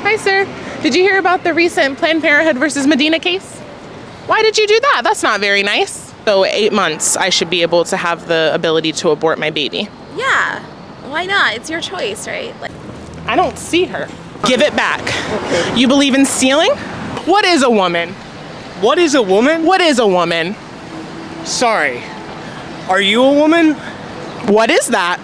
Hi, sir. Did you hear about the recent Planned Parenthood versus Medina case? Why did you do that? That's not very nice. So 8 months, I should be able to have the ability to abort my baby. Yeah, why not? It's your choice, right? I don't see her. Give it back. Okay. You believe in stealing? What is a woman? What is a woman? What is a woman? Sorry. Are you a woman? What is that?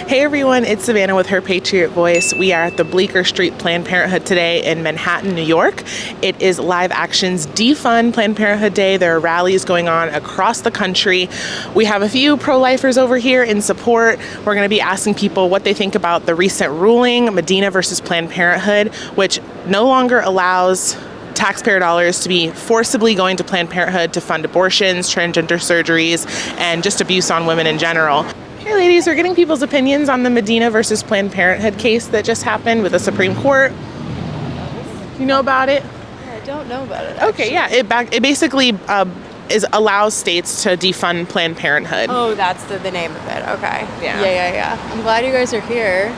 Hey everyone, it's Savannah with Her Patriot Voice. We are at the Bleecker Street Planned Parenthood today in Manhattan, New York. It is Live Action's Defund Planned Parenthood Day. There are rallies going on across the country. We have a few pro-lifers over here in support. We're going to be asking people what they think about the recent ruling, Medina versus Planned Parenthood, which no longer allows taxpayer dollars to be forcibly going to Planned Parenthood to fund abortions, transgender surgeries, and just abuse on women in general. Hey ladies, we're getting people's opinions on the Medina versus Planned Parenthood case that just happened with the Supreme Court. You know about it? I don't know about it, actually. Okay, yeah, it basically allows states to defund Planned Parenthood. Oh, that's the name of it. Okay. Yeah. Yeah. I'm glad you guys are here.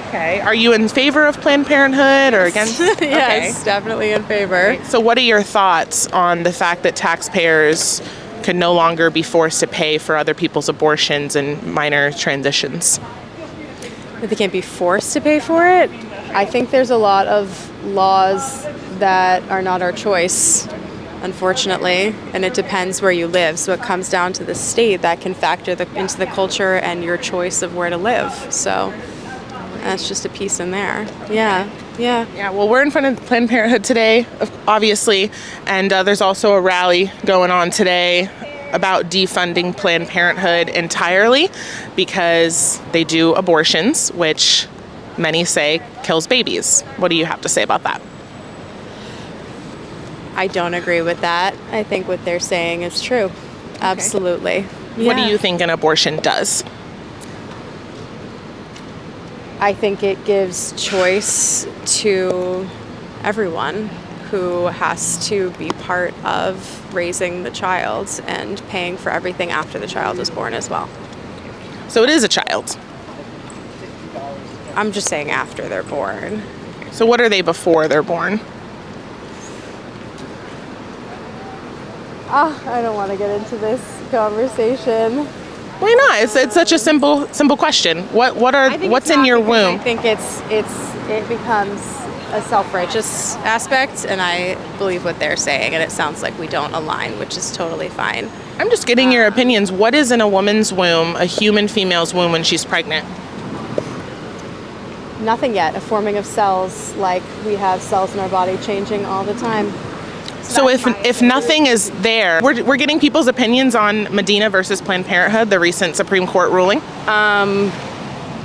Okay. Are you in favor of Planned Parenthood or against? Yes, Okay. Definitely in favor. So what are your thoughts on the fact that taxpayers could no longer be forced to pay for other people's abortions and minor transitions? That they can't be forced to pay for it? I think there's a lot of laws that are not our choice, unfortunately, and it depends where you live. So it comes down to the state that can factor into the culture and your choice of where to live. So that's just a piece in there. Yeah, well, we're in front of Planned Parenthood today, obviously, and there's also a rally going on today about defunding Planned Parenthood entirely because they do abortions, which many say kills babies. What do you have to say about that? I don't agree with that. I think what they're saying is true. Okay. Absolutely. Yeah. What do you think an abortion does? I think it gives choice to everyone who has to be part of raising the child and paying for everything after the child is born as well. So it is a child? I'm just saying after they're born. So what are they before they're born? I don't want to get into this conversation. Why not? It's such a simple question. What's in your womb? I think it becomes a self-righteous aspect, and I believe what they're saying, and it sounds like we don't align, which is totally fine. I'm just getting your opinions. What is in a woman's womb, a human female's womb, when she's pregnant? Nothing yet. A forming of cells, like we have cells in our body changing all the time. So if nothing is there, we're getting people's opinions on Medina versus Planned Parenthood, the recent Supreme Court ruling. I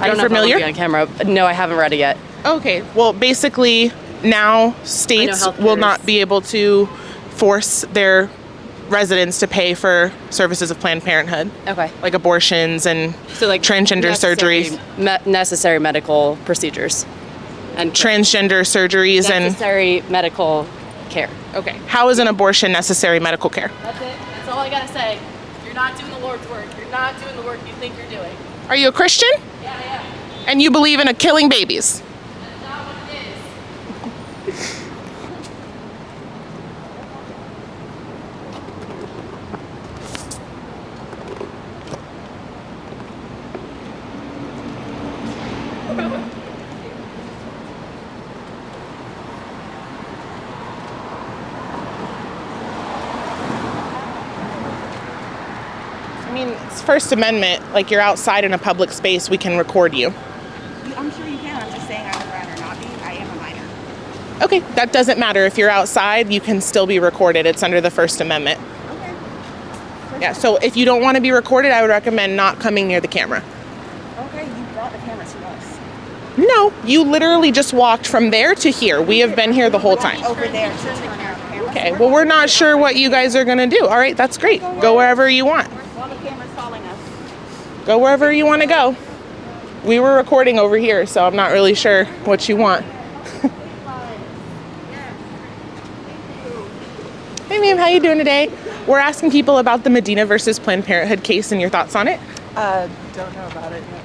don't know familiar? If I'll be on camera. No, I haven't read it yet. Okay, well, basically now states will not be able to force their residents to pay for services of Planned Parenthood. Okay. Like abortions and so like transgender surgeries. Necessary medical procedures. And transgender surgeries necessary medical care. Okay. How is an abortion necessary medical care? That's it. That's all I gotta say. You're not doing the Lord's work. You're not doing the work you think you're doing. Are you a Christian? Yeah, I am. And you believe in killing babies? That's not what it is. I mean, it's First Amendment. Like, you're outside in a public space, we can record you. I'm sure you can. I'm just saying I would rather not be. I am a minor. Okay, that doesn't matter. If you're outside, you can still be recorded. It's under the First Amendment. Okay. Yeah, so if you don't want to be recorded, I would recommend not coming near the camera. Okay, you brought the camera to us. No, you literally just walked from there to here. We have been here the whole time. Over there to turn our camera. Okay, well, we're not sure what you guys are going to do. All right, that's great. Go wherever you want. Well, the camera's calling us. Go wherever you want to go. We were recording over here, so I'm not really sure what you want. Hey, ma'am, how you doing today? We're asking people about the Medina versus Planned Parenthood case and your thoughts on it. Don't know about it yet.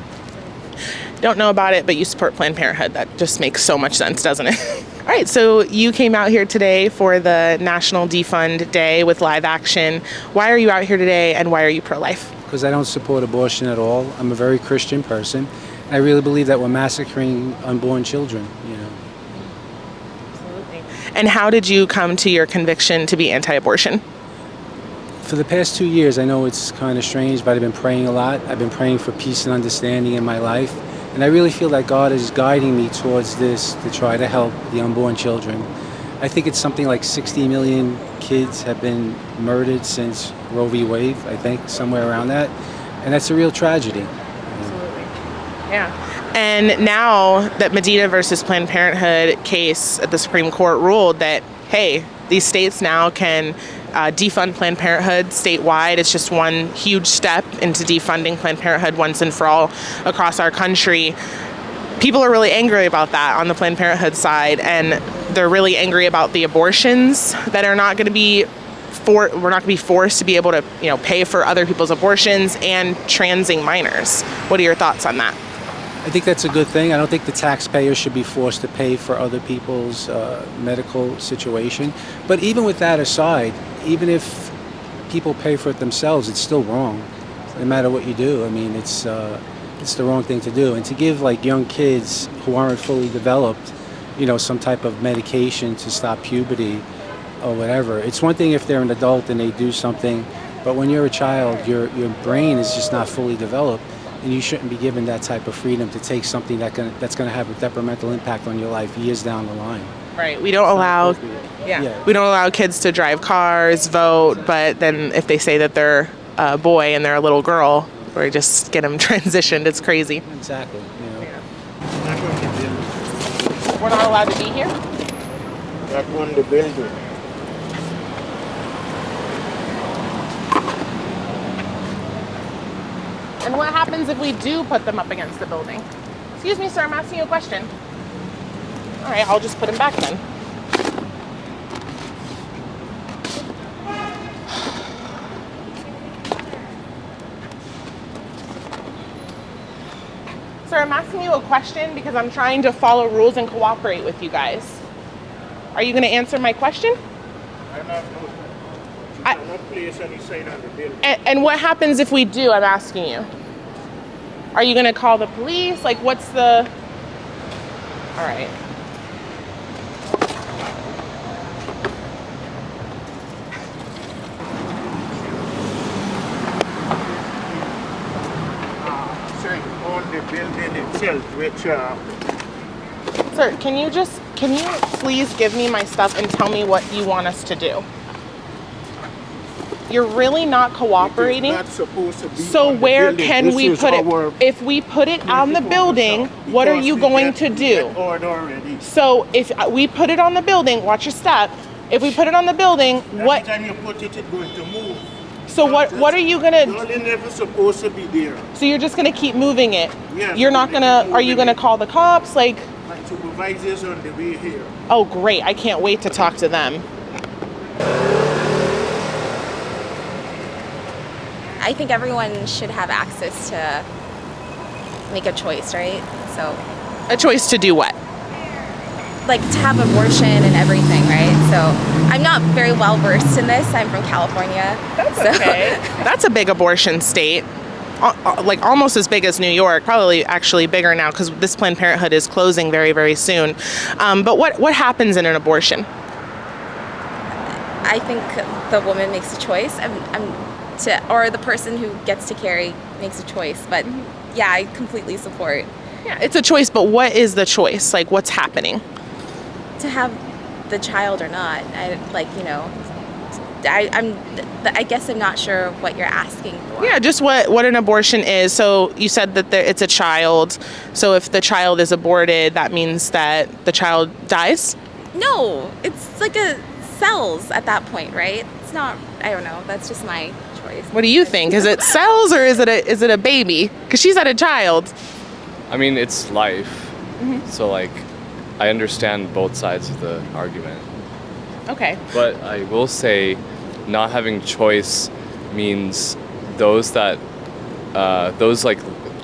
Don't know about it, but you support Planned Parenthood. That just makes so much sense, doesn't it? All right, so you came out here today for the National Defund Day with live action. Why are you out here today, and why are you pro-life? Because I don't support abortion at all. I'm a very Christian person. I really believe that we're massacring unborn children, you know. Absolutely. And how did you come to your conviction to be anti-abortion? For the past 2 years, I know it's kind of strange, but I've been praying a lot. I've been praying for peace and understanding in my life. And I really feel that God is guiding me towards this to try to help the unborn children. I think it's something like 60 million kids have been murdered since Roe v. Wade, I think, somewhere around that. And that's a real tragedy. Absolutely. Yeah. And now that Medina versus Planned Parenthood case at the Supreme Court ruled that, hey, these states now can defund Planned Parenthood statewide. It's just one huge step into defunding Planned Parenthood once and for all across our country. People are really angry about that on the Planned Parenthood side, and they're really angry about the abortions that are not going to be we're not going to be forced to be able to, pay for other people's abortions, and transing minors. What are your thoughts on that? I think that's a good thing. I don't think the taxpayer should be forced to pay for other people's medical situation. But even with that aside, even if people pay for it themselves, it's still wrong, no matter what you do. I mean, it's the wrong thing to do. And to give like young kids who aren't fully developed, some type of medication to stop puberty or whatever. It's one thing if they're an adult and they do something, but when you're a child, your brain is just not fully developed. And you shouldn't be given that type of freedom to take something that's going to have a detrimental impact on your life years down the line. Right. We don't allow we don't allow kids to drive cars, vote, but then if they say that they're a boy and they're a little girl, or just get them transitioned, it's crazy. Exactly. We're not allowed to be here? That one, the building. And what happens if we do put them up against the building? Excuse me, sir, I'm asking you a question. All right, I'll just put him back then. Sir, I'm asking you a question because I'm trying to follow rules and cooperate with you guys. Are you going to answer my question? I'm not know. You cannot place any sign on the building. And what happens if we do? I'm asking you. Are you going to call the police? Like, what's the... All right. On the building itself, which... Sir, can you please give me my stuff and tell me what you want us to do? You're really not cooperating. It's not supposed to be so on the where building. can This we is put it? our If we put it on the building, what are you going to do? Order already. So if we put it on the building, watch your step. If we put it on the building, what? Every time you put it, it's going to move. So what are you gonna? You're never supposed to be there. So you're just gonna keep moving it? Yes, You're not gonna? Are you gonna call the cops? Like? My supervisor's on the way here. Oh, great! I can't wait to talk to them. I think everyone should have access to make a choice, right? So, A choice to do what? like to have abortion and everything, right? So, I'm not very well versed in this. I'm from California. That's okay. That's a big abortion state. Like almost as big as New York, probably actually bigger now because this Planned Parenthood is closing very, very soon. But what happens in an abortion? I think the woman makes a choice. Or the person who gets to carry makes a choice. But yeah, I completely support. Yeah, it's a choice, but what is the choice? Like, what's happening? To have the child or not. I guess I'm not sure what you're asking for. Yeah, just what an abortion is. So you said that it's a child. So if the child is aborted, that means that the child dies? No, it's like a cells at that point, right? It's not, I don't know, that's just my choice. What do you think? Is it cells or is it a baby? Because she's had a child. I mean, it's life. So I understand both sides of the argument. Okay. But I will say not having choice means those that those like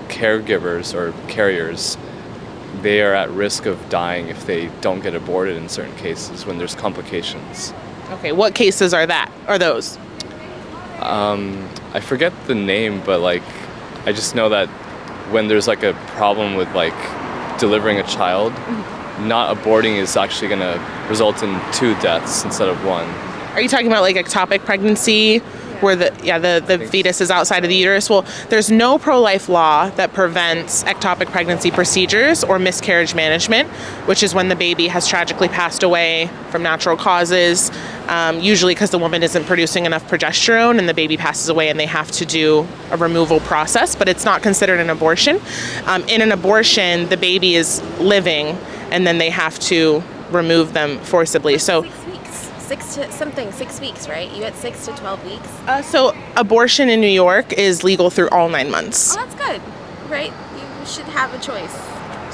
caregivers or carriers, they are at risk of dying if they don't get aborted in certain cases when there's complications. Okay, what cases are those? I forget the name, but like I just know that when there's like a problem with like delivering a child, not aborting is actually going to result in 2 deaths instead of 1. Are you talking about like ectopic pregnancy, where the fetus is outside of the uterus? Well, there's no pro-life law that prevents ectopic pregnancy procedures or miscarriage management, which is when the baby has tragically passed away from natural causes, usually because the woman isn't producing enough progesterone and the baby passes away and they have to do a removal process, but it's not considered an abortion. In an abortion, the baby is living and then they have to remove them forcibly. So 6 weeks. 6 weeks, right? You get 6 to 12 weeks. So abortion in New York is legal through all 9 months. Oh, that's good, right? You should have a choice.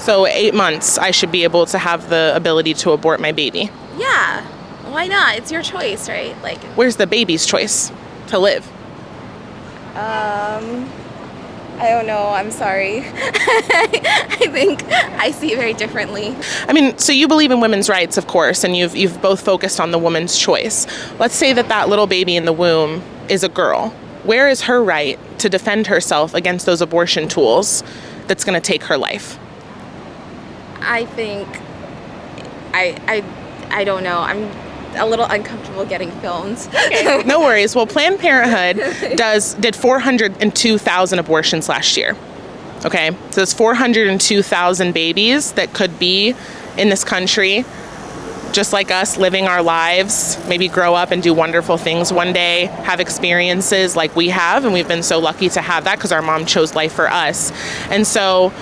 So 8 months, I should be able to have the ability to abort my baby. Yeah, why not? It's your choice, right? Like, Where's the baby's choice to live? I don't know. I'm sorry. I think I see it very differently. I mean, so you believe in women's rights, of course, and you've both focused on the woman's choice. Let's say that little baby in the womb is a girl. Where is her right to defend herself against those abortion tools that's going to take her life? I think I don't know. I'm a little uncomfortable getting filmed. Okay, no worries. Well, Planned Parenthood did 402,000 abortions last year. Okay, so it's 402,000 babies that could be in this country, just like us, living our lives, maybe grow up and do wonderful things one day, have experiences like we have, and we've been so lucky to have that because our mom chose life for us. And so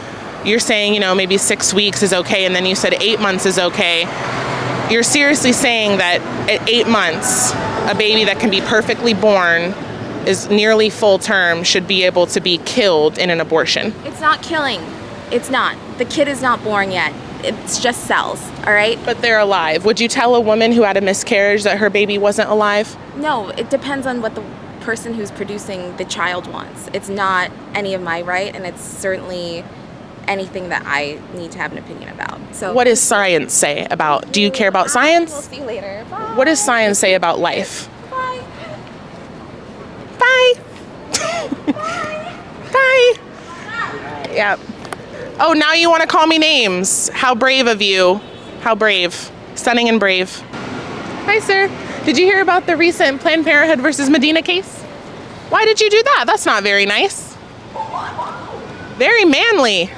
you're saying, maybe 6 weeks is okay, and then you said 8 months is okay. You're seriously saying that at 8 months, a baby that can be perfectly born, is nearly full term, should be able to be killed in an abortion? It's not killing. It's not. The kid is not born yet. It's just cells, all right? But they're alive. Would you tell a woman who had a miscarriage that her baby wasn't alive? No, it depends on what the person who's producing the child wants. It's not any of my right, and it's certainly anything that I need to have an opinion about. So what does science say about, do you care about science? We'll see you later. Bye. What does science say about life? Bye. Bye. Bye. Yep. Oh, now you want to call me names. How brave of you. How brave. Stunning and brave. Hi, sir. Did you hear about the recent Planned Parenthood versus Medina case? Why did you do that? That's not very nice. Very manly.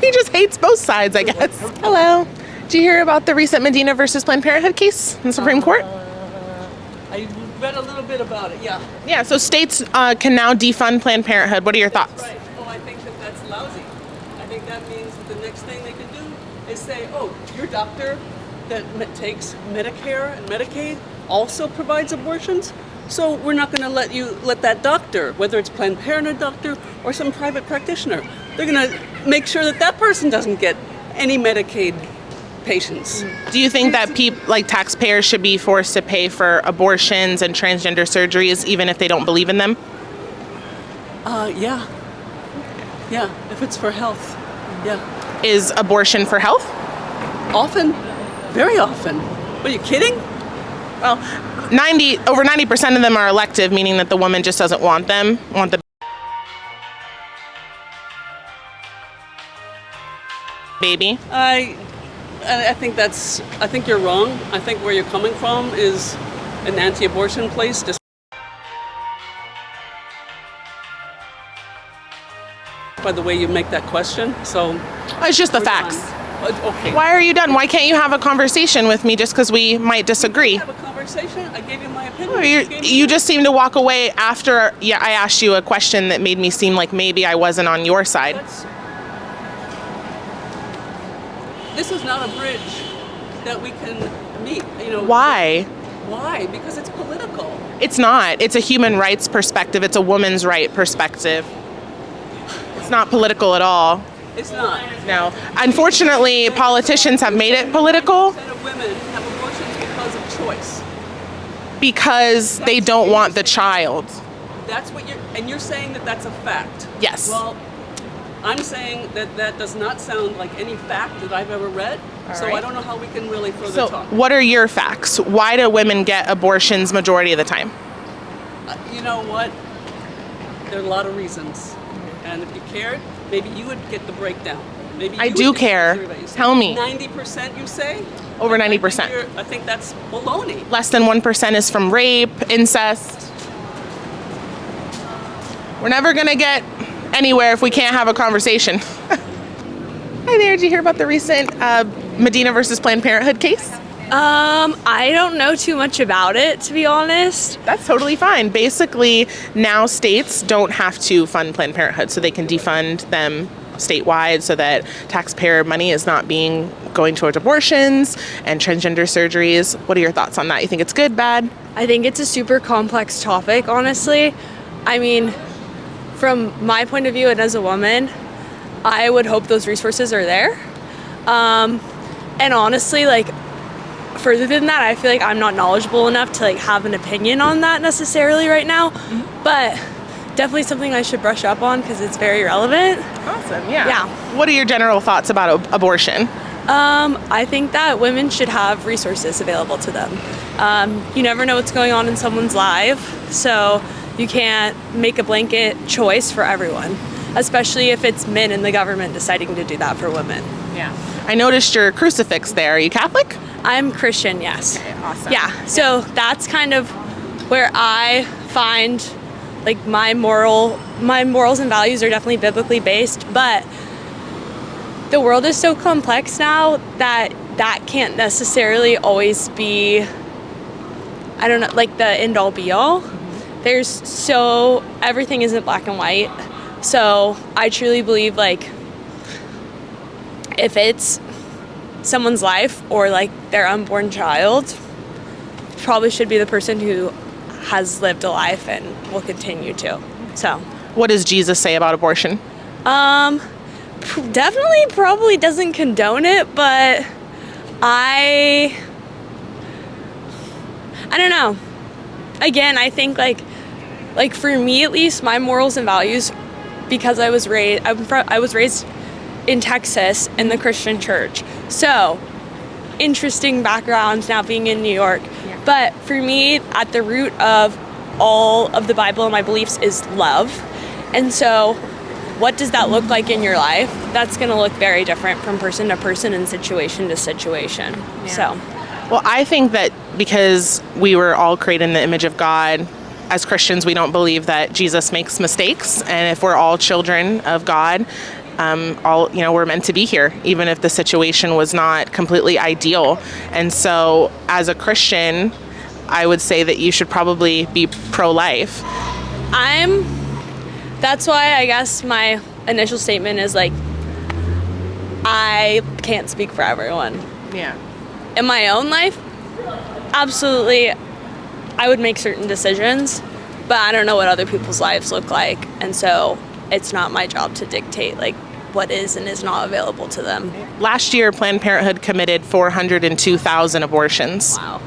He just hates both sides, I guess. Hello. Did you hear about the recent Medina versus Planned Parenthood case in the Supreme Court? I read a little bit about it, yeah. Yeah, so states can now defund Planned Parenthood. What are your thoughts? Right. Oh, I think that's lousy. I think that means that the next thing they could do is say, oh, your doctor that takes Medicare and Medicaid also provides abortions, so we're not going to let that doctor, whether it's Planned Parenthood doctor or some private practitioner, they're going to make sure that person doesn't get any Medicaid patients. Do you think that taxpayers should be forced to pay for abortions and transgender surgeries even if they don't believe in them? Yeah. Yeah, if it's for health. Yeah. Is abortion for health? Often. Very often. What, are you kidding? Well, over 90% of them are elective, meaning that the woman just doesn't want the baby. I think you're wrong. I think where you're coming from is an anti-abortion place. Just by the way you make that question, so it's just the facts. Okay. Why are you done? Why can't you have a conversation with me just because we might disagree? Have a conversation. I gave you my opinion. You just seem to walk away after I asked you a question that made me seem like maybe I wasn't on your side. This is not a bridge that we can meet. Why? Why? Because it's political. It's not. It's a human rights perspective. It's a woman's right perspective. It's not political at all. It's not. No. Unfortunately, politicians have made it political. 90% of women have abortions because of choice. Because they don't want the child. That's what you're saying that that's a fact. Yes. Well, I'm saying that that does not sound like any fact that I've ever read. So right. I don't know how we can really further So talk. what are your facts? Why do women get abortions majority of the time? You know what? There are a lot of reasons. And if you cared, maybe you would get the breakdown. Maybe I you do would do care. surveys. Tell me. 90% you say? Over 90%. I think that's baloney. Less than 1% is from rape, incest. We're never gonna get anywhere if we can't have a conversation. Hi there, did you hear about the recent Medina versus Planned Parenthood case? I don't know too much about it, to be honest. That's totally fine. Basically, now states don't have to fund Planned Parenthood, so they can defund them statewide so that taxpayer money is not going towards abortions and transgender surgeries. What are your thoughts on that? You think it's good, bad? I think it's a super complex topic, honestly. I mean, from my point of view and as a woman, I would hope those resources are there. And honestly, like, further than that, I feel like I'm not knowledgeable enough to like have an opinion on that necessarily right now, but definitely something I should brush up on because it's very relevant. Awesome, yeah. Yeah. What are your general thoughts about abortion? I think that women should have resources available to them. You never know what's going on in someone's life, so you can't make a blanket choice for everyone, especially if it's men in the government deciding to do that for women. Yeah. I noticed your crucifix there. Are you Catholic? I'm Christian, yes. Okay, awesome. Yeah, so that's kind of where I find like my morals and values are definitely biblically based, but the world is so complex now that can't necessarily always be, I don't know, like the end all be all. Everything isn't black and white. So I truly believe like if it's someone's life or like their unborn child, probably should be the person who has lived a life and will continue to. So what does Jesus say about abortion? Definitely probably doesn't condone it, but I don't know. Again, I think like for me at least, my morals and values, because I was raised in Texas in the Christian church. So, interesting background now being in New York. Yeah. But for me, at the root of all of the Bible and my beliefs is love. And so, what does that look like in your life? That's going to look very different from person to person and situation to situation. Yeah. So, well, I think that because we were all created in the image of God, as Christians, we don't believe that Jesus makes mistakes. And if we're all children of God, we're meant to be here, even if the situation was not completely ideal. And so as a Christian, I would say that you should probably be pro-life. That's why I guess my initial statement is like, I can't speak for everyone. Yeah. In my own life, absolutely, I would make certain decisions, but I don't know what other people's lives look like. And so it's not my job to dictate like what is and is not available to them. Last year, Planned Parenthood committed 402,000 abortions. Wow.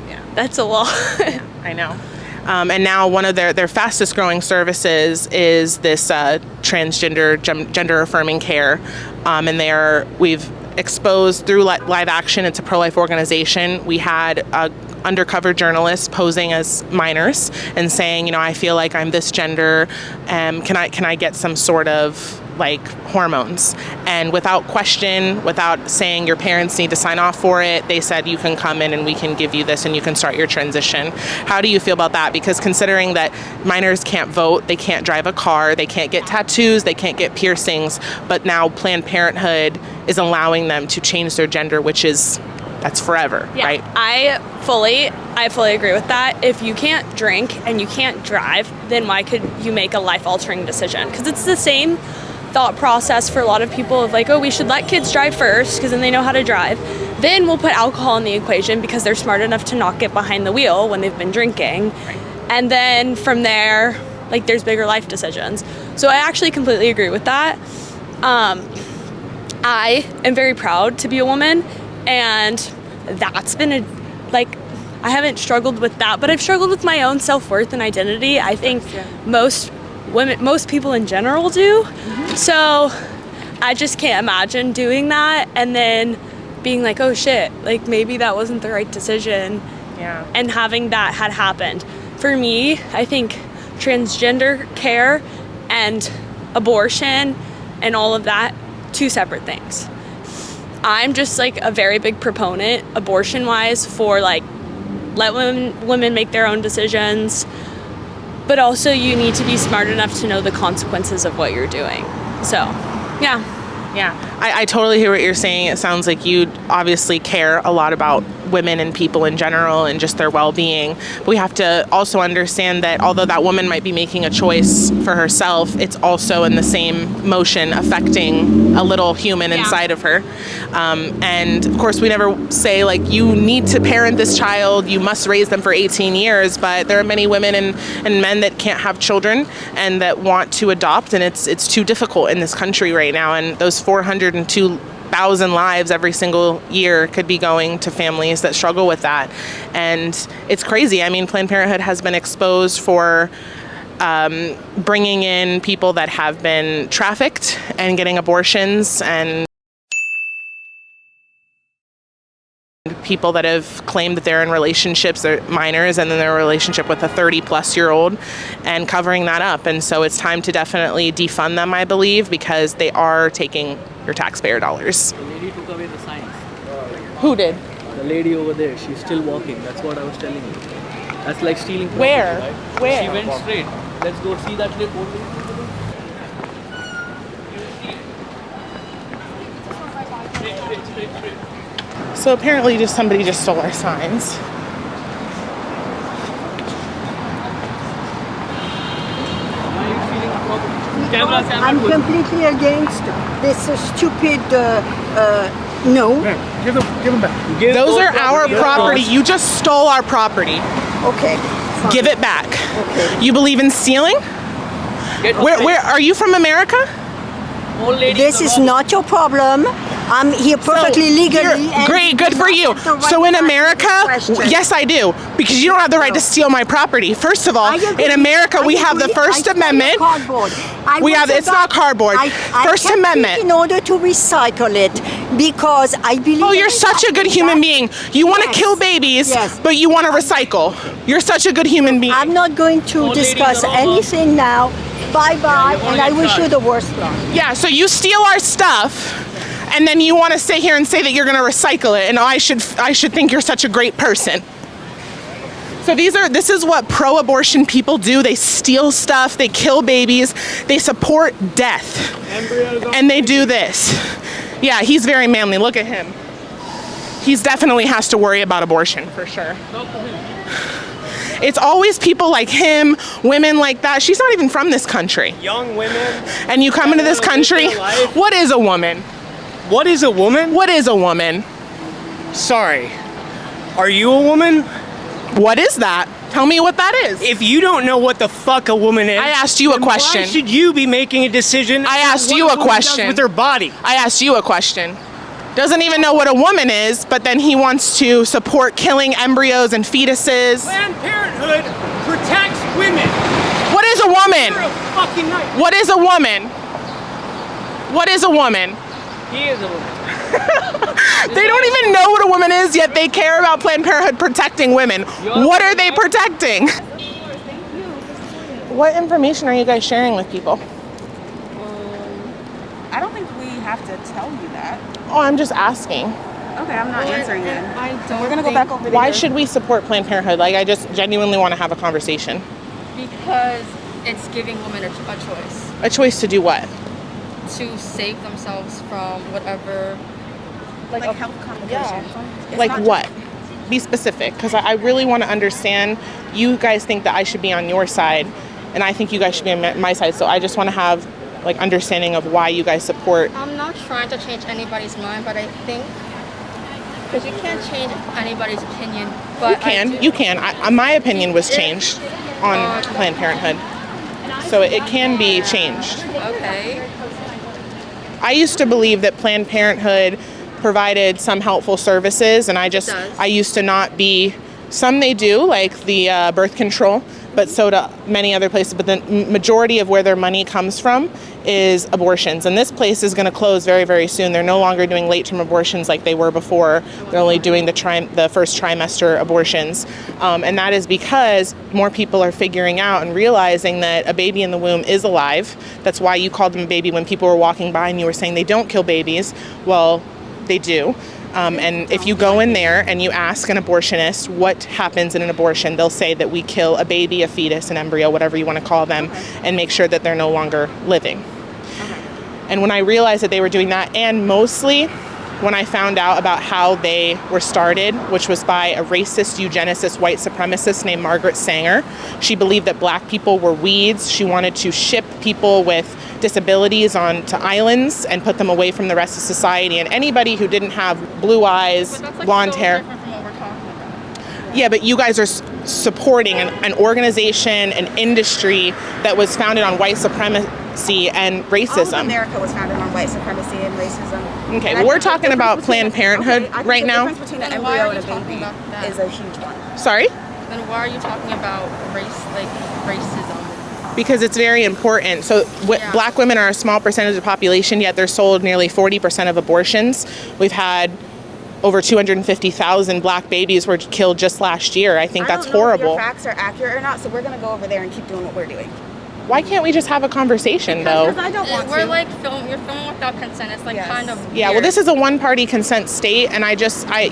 Yeah. That's a lot. Yeah, I know. And now one of their fastest growing services is this transgender, gender affirming care. And we've exposed through Live Action, it's a pro-life organization. We had undercover journalists posing as minors and saying, I feel like I'm this gender, can I get some sort of like hormones? And without question, without saying your parents need to sign off for it, they said you can come in and we can give you this and you can start your transition. How do you feel about that? Because considering that minors can't vote, they can't drive a car, they can't get tattoos, they can't get piercings, but now Planned Parenthood is allowing them to change their gender, that's forever, yeah, right? I fully agree with that. If you can't drink and you can't drive, then why could you make a life-altering decision? Because it's the same thought process for a lot of people of like, oh, we should let kids drive first because then they know how to drive. Then we'll put alcohol in the equation because they're smart enough to not get behind the wheel when they've been drinking. Right. And then from there, like there's bigger life decisions. So I actually completely agree with that. I am very proud to be a woman, and that's been I haven't struggled with that, but I've struggled with my own self-worth and identity. I think most people in general do. So I just can't imagine doing that and then being like, oh shit, like maybe that wasn't the right decision. Yeah. And having that had happened. For me, I think transgender care and abortion and all of that, two separate things. I'm just like a very big proponent, abortion-wise, for like let women make their own decisions, but also you need to be smart enough to know the consequences of what you're doing. So, yeah. Yeah, I totally hear what you're saying. It sounds like you obviously care a lot about women and people in general and just their well-being. But we have to also understand that although that woman might be making a choice for herself, it's also in the same motion affecting a little human inside of her. And of course, we never say like, you need to parent this child, you must raise them for 18 years, but there are many women and men that can't have children and that want to adopt, and it's too difficult in this country right now. And those 402,000 lives every single year could be going to families that struggle with that. And it's crazy. I mean, Planned Parenthood has been exposed for bringing in people that have been trafficked and getting abortions, and people that have claimed that they're in relationships, they're minors, and then they're in a relationship with a 30-plus-year-old, and covering that up. And so it's time to definitely defund them, I believe, because they are taking your taxpayer dollars. The lady took away the signs. Who did? The lady over there, she's still walking. That's what I was telling you. That's like stealing property, Where? right? Where? She went straight. Let's go see that lady. So apparently somebody just stole our signs. I'm completely against this stupid no. Give them back. Those are our property. You just stole our property. Okay. Fine. Give it back. Okay. You believe in stealing? Where are you from, America? This is not your problem. I'm here perfectly legally. Great, good for you. So in America, yes, I do, because you don't have the right to steal my property. First of all, in America, we have the First Amendment. We have, it's not cardboard. First Amendment. In order to recycle it, because I believe. Oh, you're such a good human being. You want to kill babies, but you want to recycle. You're such a good human being. I'm not going to discuss anything now. Bye-bye, and I wish you the worst luck. Yeah, so you steal our stuff, and then you want to sit here and say that you're going to recycle it, and I should think you're such a great person. So this is what pro-abortion people do. They steal stuff, they kill babies, they support death, and they do this. Yeah, he's very manly. Look at him. He's definitely has to worry about abortion, for sure. It's always people like him, women like that. She's not even from this country. Young women. And you come into this country. What is a woman? What is a woman? What is a woman? Sorry. Are you a woman? What is that? Tell me what that is. If you don't know what the fuck a woman is, I asked you a question. Why should you be making a decision? I asked you a question. With her body. I asked you a question. Doesn't even know what a woman is, but then he wants to support killing embryos and fetuses. Planned Parenthood protects women. What is a woman? You're a fucking nightmare. What is a woman? What is a woman? He is a woman. They don't even know what a woman is, yet they care about Planned Parenthood protecting women. What are they protecting? What information are you guys sharing with people? I don't think we have to tell you that. Oh, I'm just asking. Okay, I'm not answering then. We're gonna go back over there. Why should we support Planned Parenthood? Like, I just genuinely want to have a conversation. Because it's giving women a choice. A choice to do what? To save themselves from whatever. Like health complications. Yeah. Like what? Be specific, because I really want to understand. You guys think that I should be on your side, and I think you guys should be on my side. So I just want to have like understanding of why you guys support. I'm not trying to change anybody's mind, but I think because you can't change anybody's opinion. But You can. My opinion was changed on Planned Parenthood, so it can be changed. Okay. I used to believe that Planned Parenthood provided some helpful services, and I used to not be Some they do, like the birth control, but so do many other places. But the majority of where their money comes from is abortions. And this place is going to close very, very soon. They're no longer doing late-term abortions like they were before. They're only doing the first trimester abortions. And that is because more people are figuring out and realizing that a baby in the womb is alive. That's why you called them a baby when people were walking by and you were saying they don't kill babies. Well, they do. And if you go in there and you ask an abortionist what happens in an abortion, they'll say that we kill a baby, a fetus, an embryo, whatever you want to call them, and make sure that they're no longer living. And when I realized that they were doing that, and mostly when I found out about how they were started, which was by a racist, eugenicist, white supremacist named Margaret Sanger. She believed that black people were weeds. She wanted to ship people with disabilities onto islands and put them away from the rest of society. And anybody who didn't have blue eyes, blonde hair. Yeah, but you guys are supporting an organization, an industry that was founded on white supremacy and racism. All of America was founded on white supremacy and racism. Okay, well, we're talking about Planned Parenthood right now. The difference between an embryo and a baby is a huge one. Sorry? Then why are you talking about racism? Because it's very important. So black women are a small percentage of the population, yet they're sold nearly 40% of abortions. We've had over 250,000 black babies were killed just last year. I think that's horrible. I don't know if your facts are accurate or not, so we're going to go over there and keep doing what we're doing. Why can't we just have a conversation, though? Because I don't want to. We're like you're filming without consent. It's like kind of Yeah, well, weird. this is a one-party consent state, and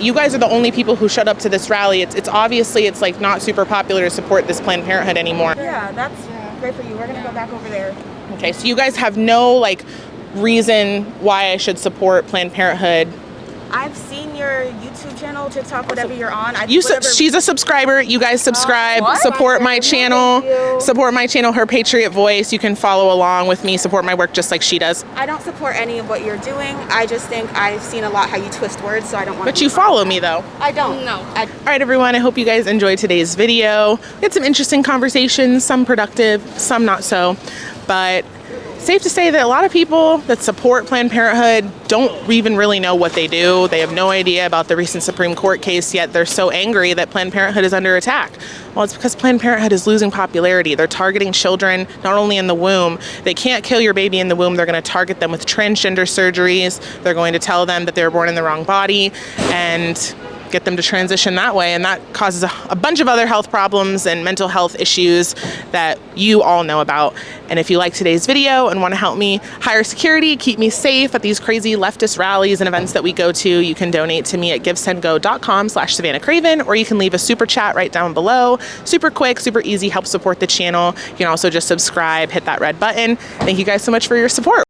you guys are the only people who showed up to this rally. It's obviously it's like not super popular to support this Planned Parenthood anymore. Yeah, that's great for you. We're going to go back over there. Okay, so you guys have no reason why I should support Planned Parenthood. I've seen your YouTube channel, TikTok, whatever you're on. She's a subscriber. You guys subscribe, support my channel, Her Patriot Voice. You can follow along with me, support my work just like she does. I don't support any of what you're doing. I just think I've seen a lot how you twist words, so I don't want to. But you follow me, though. I don't. No. All right, everyone. I hope you guys enjoyed today's video. We had some interesting conversations, some productive, some not so. But safe to say that a lot of people that support Planned Parenthood don't even really know what they do. They have no idea about the recent Supreme Court case, yet they're so angry that Planned Parenthood is under attack. Well, it's because Planned Parenthood is losing popularity. They're targeting children, not only in the womb. They can't kill your baby in the womb. They're going to target them with transgender surgeries. They're going to tell them that they were born in the wrong body and get them to transition that way, and that causes a bunch of other health problems and mental health issues that you all know about. And if you like today's video and want to help me hire security, keep me safe at these crazy leftist rallies and events that we go to, you can donate to me at givesendgo.com/Savannah Craven, or you can leave a super chat right down below. Super quick, super easy, help support the channel. You can also just subscribe, hit that red button. Thank you guys so much for your support.